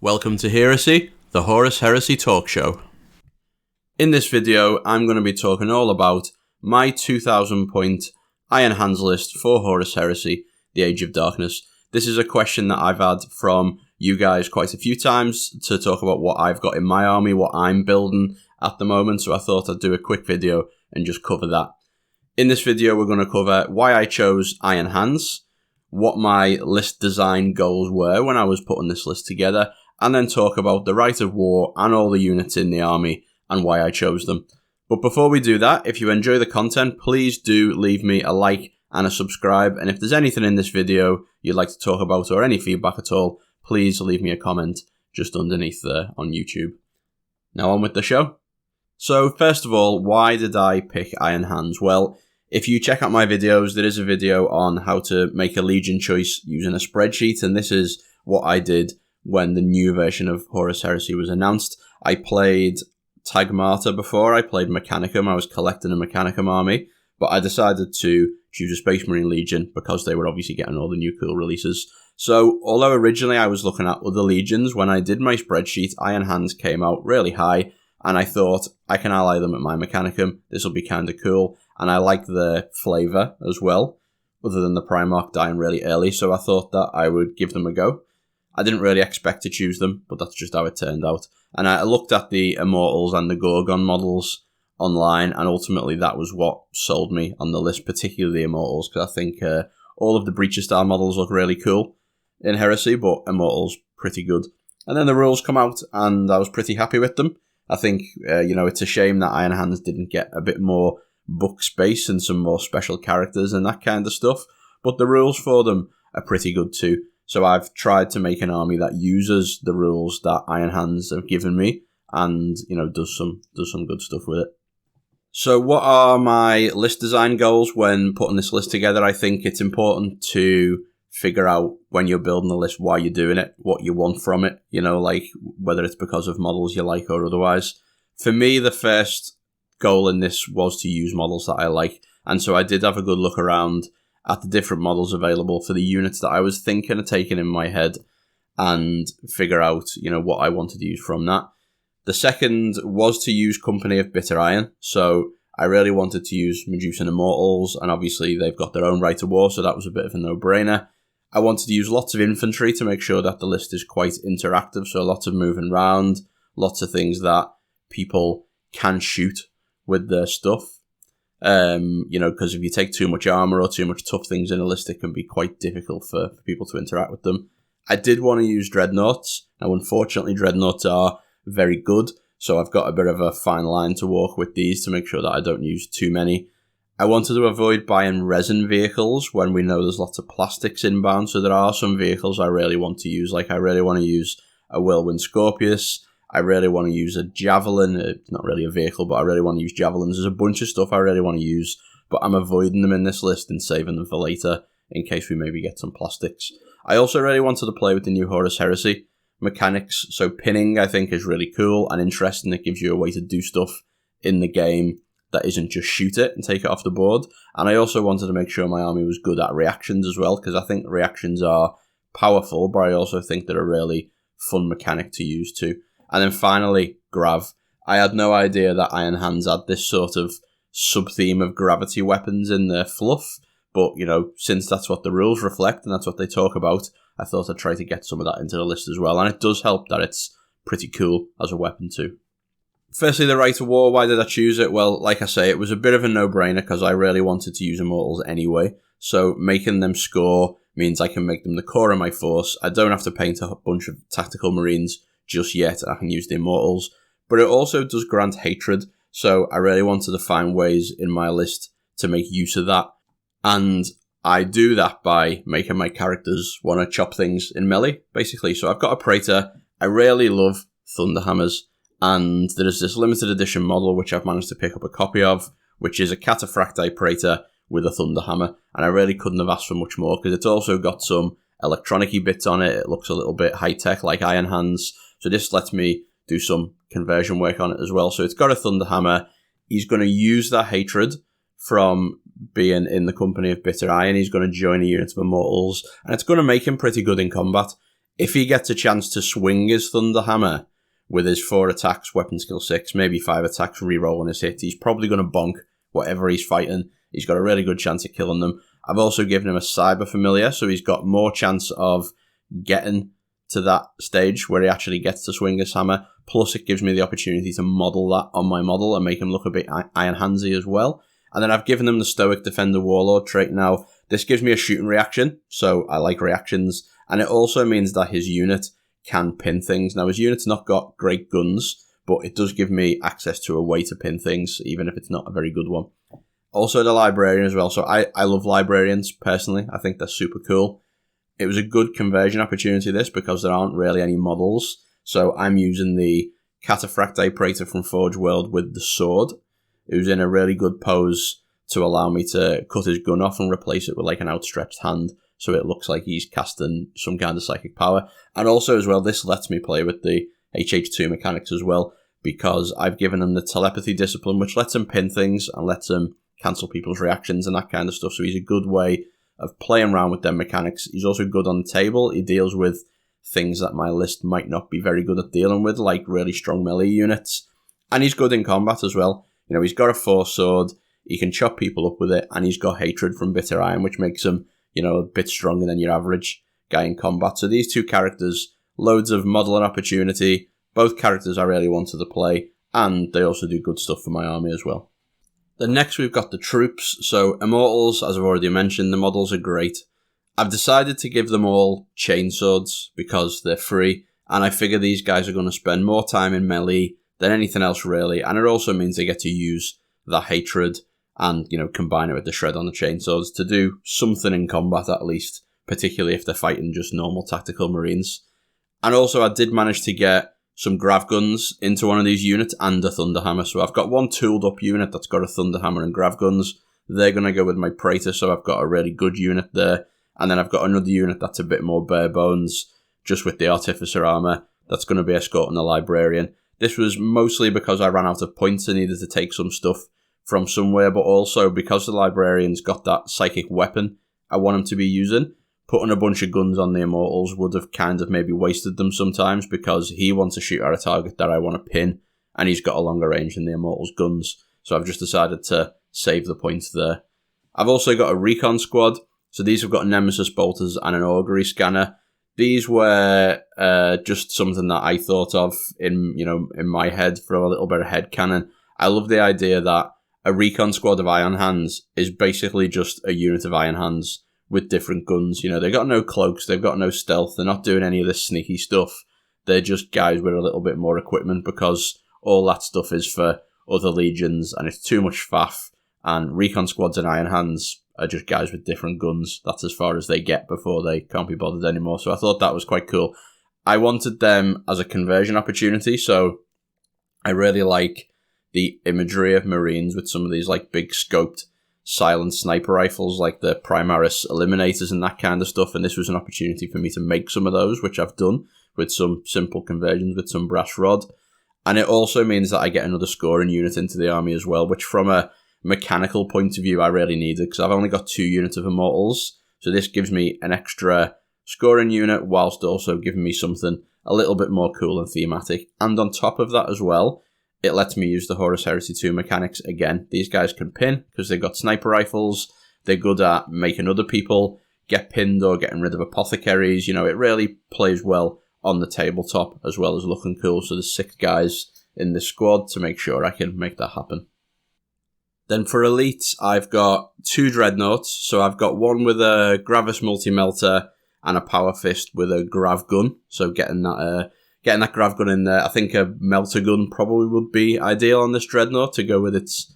Welcome to Heresy, the Horus Heresy talk show. In this video, I'm going to be talking all about my 2000 point Iron Hands list for Horus Heresy, the Age of Darkness. This is a question that I've had from you guys quite a few times to talk about what I've got in my army, what I'm building at the moment, so I thought I'd do a quick video and just cover that. In this video, we're going to cover why I chose Iron Hands, what my list design goals were when I was putting this list together, and then talk about the Rite of War and all the units in the army and why I chose them. But before we do that, if you enjoy the content, please do leave me a like and a subscribe, and if there's anything in this video you'd like to talk about or any feedback at all, please leave me a comment just underneath there on YouTube. Now on with the show. So first of all, why did I pick Iron Hands? Well, if you check out my videos, there is a video on how to make a Legion choice using a spreadsheet, and this is what I did when the new version of Horus Heresy was announced. I played Tagmata before, I played Mechanicum, I was collecting a Mechanicum army, but I decided to choose a Space Marine Legion because they were obviously getting all the new cool releases. So, although originally I was looking at other legions, when I did my spreadsheet, Iron Hands came out really high, and I thought, I can ally them at my Mechanicum, this will be kind of cool, and I like the flavour as well, other than the Primarch dying really early, so I thought that I would give them a go. I didn't really expect to choose them, but that's just how it turned out. And I looked at the Immortals and the Gorgon models online, and ultimately that was what sold me on the list, particularly the Immortals, because I think all of the Breacher style models look really cool in Heresy, but Immortals pretty good. And then the rules come out, and I was pretty happy with them. I think, it's a shame that Iron Hands didn't get a bit more book space and some more special characters and that kind of stuff, but the rules for them are pretty good too. So I've tried to make an army that uses the rules that Iron Hands have given me and, does some good stuff with it. So what are my list design goals when putting this list together? I think it's important to figure out when you're building the list why you're doing it, what you want from it, whether it's because of models you like or otherwise. For me, the first goal in this was to use models that I like, and so I did have a good look around at the different models available for the units that I was thinking of taking in my head and figure out, what I wanted to use from that. The second was to use Company of Bitter Iron, so I really wanted to use Medusan Immortals, and obviously they've got their own Rite of War, so that was a bit of a no-brainer. I wanted to use lots of infantry to make sure that the list is quite interactive, so lots of moving around, lots of things that people can shoot with their stuff. Because if you take too much armor or too much tough things in a list, it can be quite difficult for people to interact with them. I did want to use Dreadnoughts. Now, unfortunately, Dreadnoughts are very good, so I've got a bit of a fine line to walk with these to make sure that I don't use too many. I wanted to avoid buying resin vehicles when we know there's lots of plastics inbound, so there are some vehicles I really want to use, like I really want to use a Whirlwind Scorpius. I really want to use a Javelin. It's not really a vehicle, but I really want to use Javelins. There's a bunch of stuff I really want to use, but I'm avoiding them in this list and saving them for later in case we maybe get some plastics. I also really wanted to play with the new Horus Heresy mechanics. So pinning, I think, is really cool and interesting. It gives you a way to do stuff in the game that isn't just shoot it and take it off the board. And I also wanted to make sure my army was good at reactions as well, because I think reactions are powerful, but I also think they're a really fun mechanic to use too. And then finally, Grav. I had no idea that Iron Hands had this sort of sub-theme of gravity weapons in their fluff, but, since that's what the rules reflect and that's what they talk about, I thought I'd try to get some of that into the list as well, and it does help that it's pretty cool as a weapon too. Firstly, the Rite of War. Why did I choose it? Well, like I say, it was a bit of a no-brainer because I really wanted to use Immortals anyway, so making them score means I can make them the core of my force. I don't have to paint a bunch of tactical Marines just yet, I can use the Immortals, but it also does grant hatred, so I really wanted to find ways in my list to make use of that, and I do that by making my characters want to chop things in melee, basically. So I've got a Praetor, I really love Thunderhammers, and there is this limited edition model which I've managed to pick up a copy of, which is a Cataphracti Praetor with a Thunderhammer, and I really couldn't have asked for much more, because it's also got some electronic-y bits on it. It looks a little bit high-tech like Iron Hands, so this lets me do some conversion work on it as well. So it's got a Thunderhammer. He's going to use that hatred from being in the Company of Bitter Iron. He's going to join a unit of Immortals, and it's going to make him pretty good in combat. if he gets a chance to swing his Thunder Hammer with his 4 attacks, weapon skill 6, maybe 5 attacks, rerolling his hit, he's probably going to bonk whatever he's fighting. He's got a really good chance of killing them. I've also given him a Cyber Familiar, so he's got more chance of getting to that stage where he actually gets to swing his hammer. Plus, it gives me the opportunity to model that on my model and make him look a bit Iron Handsy as well. And then I've given him the Stoic Defender Warlord trait now. This gives me a shooting reaction, so I like reactions. And it also means that his unit can pin things. Now, his unit's not got great guns, but it does give me access to a way to pin things, even if it's not a very good one. Also the Librarian as well. So I love Librarians, personally. I think they're super cool. It was a good conversion opportunity, this, because there aren't really any models. So I'm using the Cataphracti Praetor from Forge World with the sword. It was in a really good pose to allow me to cut his gun off and replace it with like an outstretched hand, so it looks like he's casting some kind of psychic power. And also as well, this lets me play with the HH2 mechanics as well, because I've given him the Telepathy Discipline, which lets him pin things and lets him cancel people's reactions and that kind of stuff. So he's a good way of playing around with them mechanics. He's also good on the table. He deals with things that my list might not be very good at dealing with, like really strong melee units. And he's good in combat as well. You know, he's got a Force Sword, he can chop people up with it, and he's got Hatred from Bitter Iron, which makes him, you know, a bit stronger than your average guy in combat. So these two characters, loads of modelling opportunity. Both characters I really wanted to play, and they also do good stuff for my army as well. Then next we've got the troops. So Immortals, as I've already mentioned, the models are great. I've decided to give them all chainswords because they're free, and I figure these guys are going to spend more time in melee than anything else really, and it also means they get to use that hatred and, you know, combine it with the shred on the chainswords to do something in combat at least, particularly if they're fighting just normal tactical marines. And also I did manage to get some grav guns into one of these units and a thunder hammer. So I've got one tooled up unit that's got a thunder hammer and grav guns. They're going to go with my Praetor, so I've got a really good unit there. And then I've got another unit that's a bit more bare bones, just with the Artificer armor, that's going to be escorting the Librarian. This was mostly because I ran out of points and needed to take some stuff from somewhere, but also because the Librarian's got that psychic weapon I want him to be using. Putting a bunch of guns on the Immortals would have kind of maybe wasted them sometimes, because he wants to shoot at a target that I want to pin, and he's got a longer range than the Immortals' guns. So I've just decided to save the points there. I've also got a Recon Squad. So these have got Nemesis Bolters and an Augury Scanner. These were just something that I thought of in my head for a little bit of headcanon. I love the idea that a Recon Squad of Iron Hands is basically just a unit of Iron Hands with different guns. You know, they've got no cloaks, they've got no stealth, they're not doing any of this sneaky stuff. They're just guys with a little bit more equipment, because all that stuff is for other legions and it's too much faff. And Recon Squads and Iron Hands are just guys with different guns. That's as far as they get before they can't be bothered anymore. So I thought that was quite cool. I wanted them as a conversion opportunity, so I really like the imagery of Marines with some of these like big scoped silent sniper rifles, like the Primaris Eliminators and that kind of stuff, and this was an opportunity for me to make some of those, which I've done with some simple conversions with some brass rod. And it also means that I get another scoring unit into the army as well, which from a mechanical point of view I really needed, because I've only got 2 units of Immortals, so this gives me an extra scoring unit whilst also giving me something a little bit more cool and thematic. And on top of that as well, it lets me use the Horus Heresy 2 mechanics again. These guys can pin because they've got sniper rifles. They're good at making other people get pinned or getting rid of apothecaries. You know, it really plays well on the tabletop as well as looking cool. So there's 6 guys in this squad to make sure I can make that happen. Then for elites, I've got 2 dreadnoughts. So I've got one with a Gravis Multi-Melter and a Power Fist with a Grav Gun. So getting that Grav Gun in there. I think a Melter Gun probably would be ideal on this dreadnought to go with its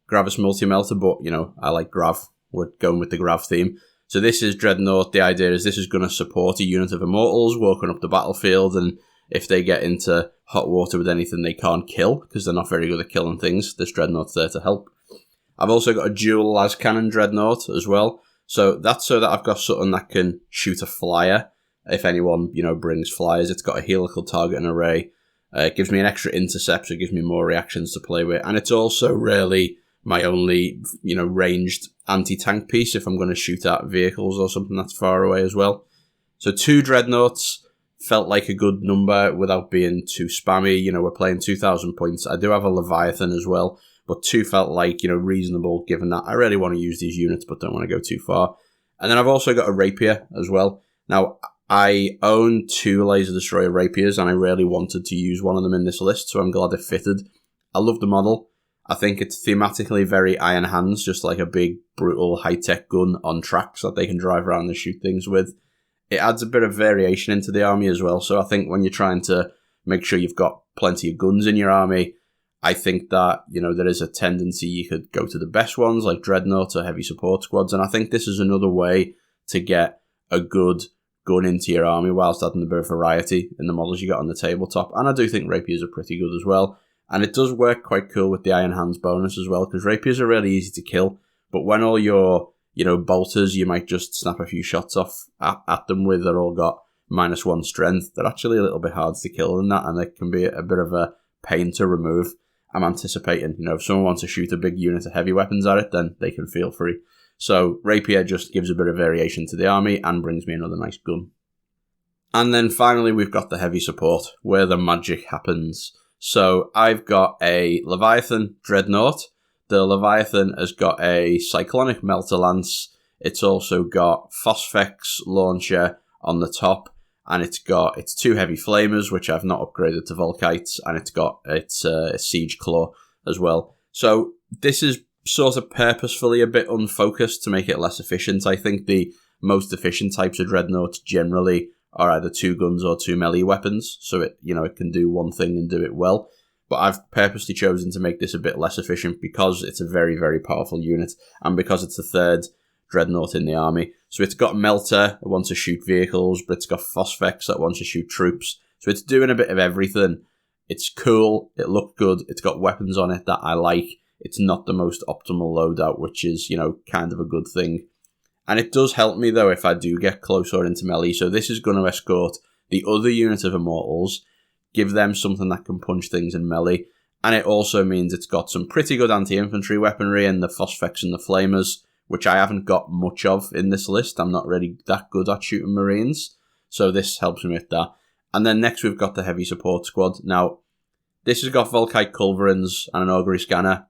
Gravis Multi-Melter, but, you know, I like Grav. We're going with the Grav theme. So this is Dreadnought. The idea is this is going to support a unit of Immortals walking up the battlefield, and if they get into hot water with anything they can't kill, because they're not very good at killing things, this Dreadnought's there to help. I've also got a dual las cannon Dreadnought as well. So that's so that I've got something that can shoot a flyer. If anyone, you know, brings flyers, it's got a helical target and array. It gives me an extra intercept, so it gives me more reactions to play with. And it's also really my only, you know, ranged anti-tank piece if I'm going to shoot at vehicles or something that's far away as well. So 2 dreadnoughts, felt like a good number without being too spammy. You know, we're playing 2,000 points. I do have a Leviathan as well, but 2 felt like, you know, reasonable given that I really want to use these units but don't want to go too far. And then I've also got a Rapier as well. Now, I own 2 Laser Destroyer Rapiers and I really wanted to use one of them in this list, so I'm glad it fitted. I love the model. I think it's thematically very Iron Hands, just like a big, brutal, high-tech gun on tracks that they can drive around and shoot things with. It adds a bit of variation into the army as well, so I think when you're trying to make sure you've got plenty of guns in your army, I think that, you know, there is a tendency you could go to the best ones, like Dreadnoughts or Heavy Support Squads, and I think this is another way to get a good gun into your army whilst adding a bit of variety in the models you got on the tabletop, and I do think Rapiers are pretty good as well. And it does work quite cool with the Iron Hands bonus as well, because Rapiers are really easy to kill, but when all your, you know, bolters you might just snap a few shots off at them with, they're all got -1 strength, they're actually a little bit hard to kill than that, and it can be a bit of a pain to remove. I'm anticipating, you know, if someone wants to shoot a big unit of heavy weapons at it, then they can feel free. So Rapier just gives a bit of variation to the army and brings me another nice gun. And then finally we've got the heavy support, where the magic happens. So I've got a Leviathan Dreadnought. The Leviathan has got a Cyclonic Melter Lance. It's also got Phosphex Launcher on the top, and it's got its 2 Heavy Flamers, which I've not upgraded to Volkites, and it's got its Siege Claw as well. So this is sort of purposefully a bit unfocused to make it less efficient. I think the most efficient types of Dreadnoughts generally are either 2 guns or 2 melee weapons, so it, you know, it can do one thing and do it well. But I've purposely chosen to make this a bit less efficient because it's a very, very powerful unit, and because it's the 3rd Dreadnought in the army. So it's got Melter that wants to shoot vehicles, but it's got Phosphex that wants to shoot troops. So it's doing a bit of everything. It's cool, it looked good, it's got weapons on it that I like. It's not the most optimal loadout, which is, you know, kind of a good thing. And it does help me, though, if I do get close or into melee. So this is going to escort the other unit of Immortals, give them something that can punch things in melee. And it also means it's got some pretty good anti-infantry weaponry and the Phosphex and the Flamers, which I haven't got much of in this list. I'm not really that good at shooting Marines. So this helps me with that. And then next we've got the Heavy Support Squad. Now, this has got Volkite Culverins and an Augury Scanner.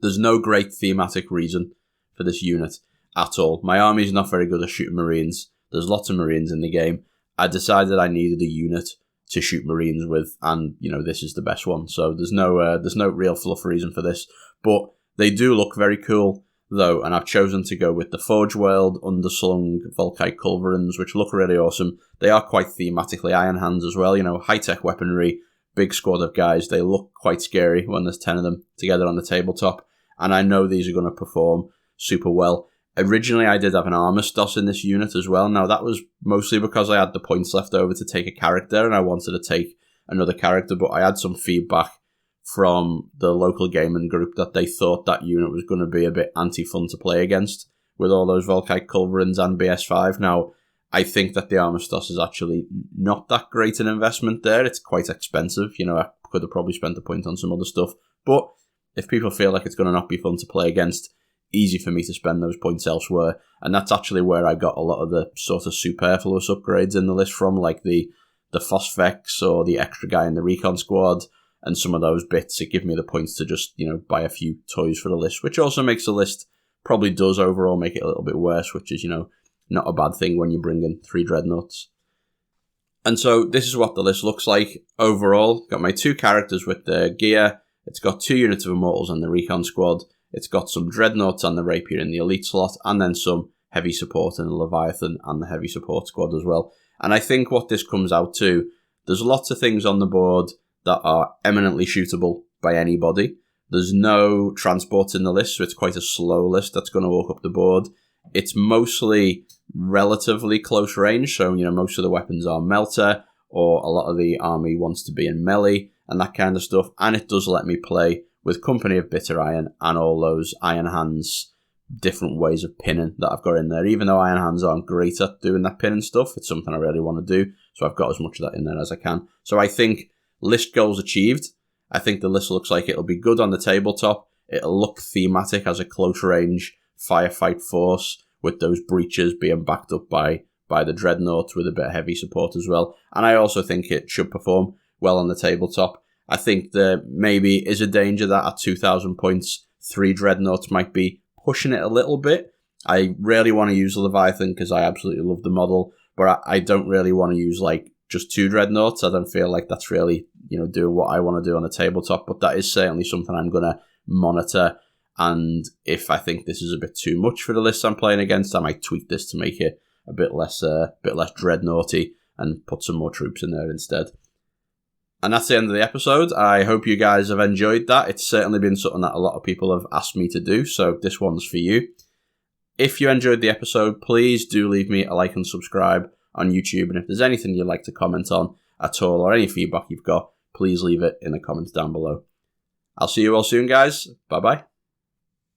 There's no great thematic reason for this unit at all. My army's not very good at shooting Marines. There's lots of Marines in the game. I decided I needed a unit to shoot Marines with, and, you know, this is the best one. So there's no real fluff reason for this. But they do look very cool, though, and I've chosen to go with the Forge World, Underslung, Volkite Culverins, which look really awesome. They are quite thematically Iron Hands as well, you know, high-tech weaponry, big squad of guys. They look quite scary when there's 10 of them together on the tabletop, and I know these are going to perform super well. Originally, I did have an Armistice in this unit as well. Now, that was mostly because I had the points left over to take a character, and I wanted to take another character, but I had some feedback from the local gaming group that they thought that unit was going to be a bit anti-fun to play against with all those Volkite Culverins and BS5. Now, I think that the Armistice is actually not that great an investment there. It's quite expensive. You know, I could have probably spent the point on some other stuff. But if people feel like it's going to not be fun to play against, easy for me to spend those points elsewhere. And that's actually where I got a lot of the sort of superfluous upgrades in the list from, like the Phosphex or the extra guy in the Recon Squad. And some of those bits, it give me the points to just, you know, buy a few toys for the list, which also makes the list, probably does overall make it a little bit worse, which is, you know, not a bad thing when you bring in 3 Dreadnoughts. And so this is what the list looks like overall. Got my 2 characters with the gear. It's got 2 units of Immortals and the Recon Squad. It's got some Dreadnoughts and the Rapier in the Elite slot, and then some heavy support in the Leviathan and the Heavy Support Squad as well. And I think what this comes out to, there's lots of things on the board that are eminently shootable by anybody. There's no transports in the list, so it's quite a slow list that's going to walk up the board. It's mostly relatively close range, so, you know, most of the weapons are Melter, or a lot of the army wants to be in melee, and that kind of stuff. And it does let me play with Company of Bitter Iron and all those Iron Hands different ways of pinning that I've got in there. Even though Iron Hands aren't great at doing that pinning stuff, it's something I really want to do, so I've got as much of that in there as I can. So I think list goals achieved. I think the list looks like it'll be good on the tabletop. It'll look thematic as a close range firefight force with those breaches being backed up by by the Dreadnought with a bit of heavy support as well. And I also think it should perform well on the tabletop. I think there maybe is a danger that at 2,000 points, 3 Dreadnoughts might be pushing it a little bit. I really want to use the Leviathan because I absolutely love the model, but I don't really want to use like just 2 Dreadnoughts. I don't feel like that's really, doing what I want to do on the tabletop, but that is certainly something I'm going to monitor. And if I think this is a bit too much for the list I'm playing against, I might tweak this to make it a bit less Dreadnoughty and put some more troops in there instead. And that's the end of the episode. I hope you guys have enjoyed that. It's certainly been something that a lot of people have asked me to do, so this one's for you. If you enjoyed the episode, please do leave me a like and subscribe on YouTube. And if there's anything you'd like to comment on at all or any feedback you've got, please leave it in the comments down below. I'll see you all soon, guys. Bye-bye.